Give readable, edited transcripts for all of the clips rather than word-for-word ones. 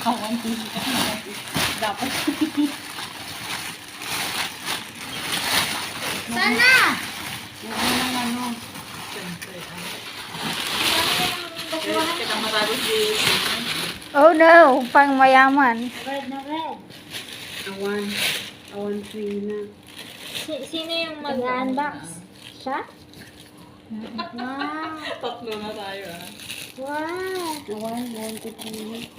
Awan, hindi ka dapat. Sana! Huwag mo ng ano. Siyempre, kita matagos dito. Oh no, pang mayaman. Red na red. Awan. Awan free na. Sino yung mag-unbox? Siya? Wow! Tatlo na tayo ah. Wow! Awan, wanted free.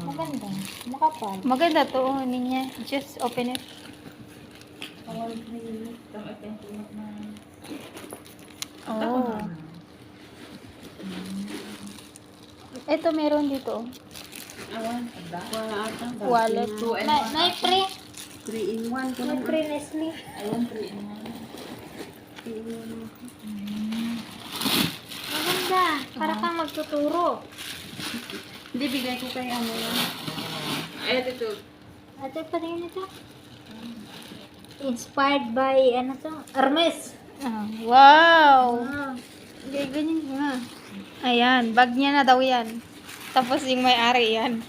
Maganda. Makapal. Maganda to, ninya. Just open it. Awan free. Tama ito yung tulak na. Oh. Ito meron dito. Awan, ada. Wala ata. Wallet. May pre. 3 in 1 ko May lang. pre Nestle. Awan, 3 in 1. Maganda. Para kang magtuturo. Hindi, bigay ko kay ano yan. Ay, ito. Ito pa rin ito. Inspired by, ano to? Hermes. Ah, wow! Wow. Ganyan nga. Ayan, bag niya na daw yan. Tapos yung may-ari yan.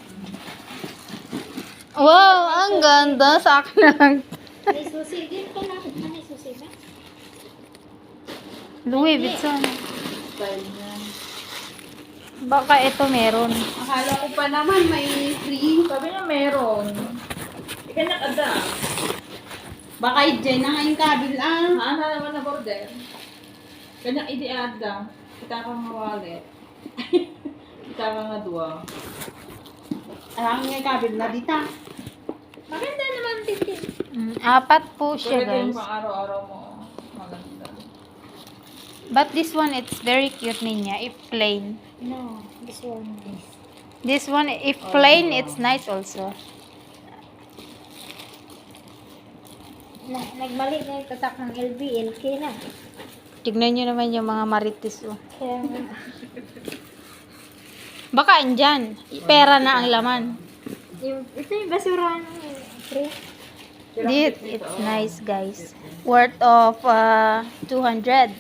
Wow, ang ganda sa akin lang. May susi din pala. May susi ba? Louis Vuitton. Style niya. Baka ito meron. Akala ko pa naman may free. Sabi niya meron. Ika na kada. Baka i-dyan na nga yung kabil ah. Ano naman na border? Kanya idi-ada. Kita ka nga wallet. Kita ka nga dua. Alam nga yung kabil na dita. Maganda naman din. Apat po siya, Pwede yung guys. pang araw-araw mo. Maganda. But this one, it's very cute niya. If plain. No, this one is. This one, if plain, it's nice also. Nagmali na yung tatak ng LB, LK na. Tignan nyo naman yung mga marites. Oh. Kaya nga. Baka andyan. Pera na ang laman. Ito yung basura ng pre. It's nice, guys. Worth of 200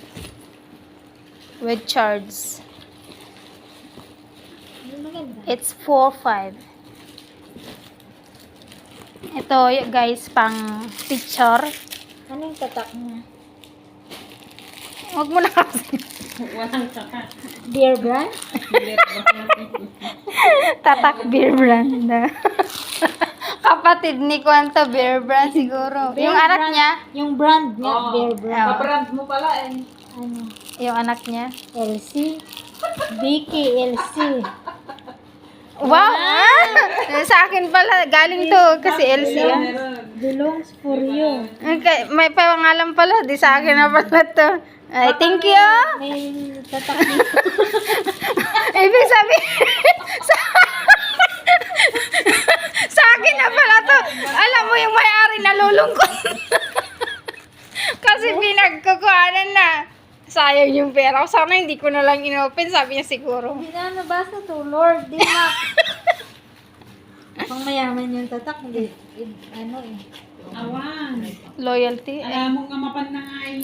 with charge. Maganda. It's 4.5. Ito, guys, pang picture. Ano yung tatak niya? Huwag mo na kasi. Walang tsaka. Beer brand? Tatak beer brand. Kapatid ni Kwanta beer brand siguro. Yung anak niya. Yung brand niya, Oo. beer brand. Kabrand mo pala eh. Ano? Yung anak niya. LC? Vicky LC. Wow! Sa akin pala. Galing to kasi LC yan. Meron. Belongs for you. Okay, may pangalan pala. Di sa akin na pala to. Ay, thank you. May tatak dito. Ibig sabihin, sa akin na pala to. Alam mo yung may-ari nalulungkot. Kasi pinagkukuhanan na. Sayang yung pera ko. Sana hindi ko na lang inopen. Sabi niya siguro. Hindi na nabasa to, Lord. Di na. Pang mayaman yung tatak. Hindi, ano eh. Awan. Loyalty. Alam mo nga mapan na nga ay.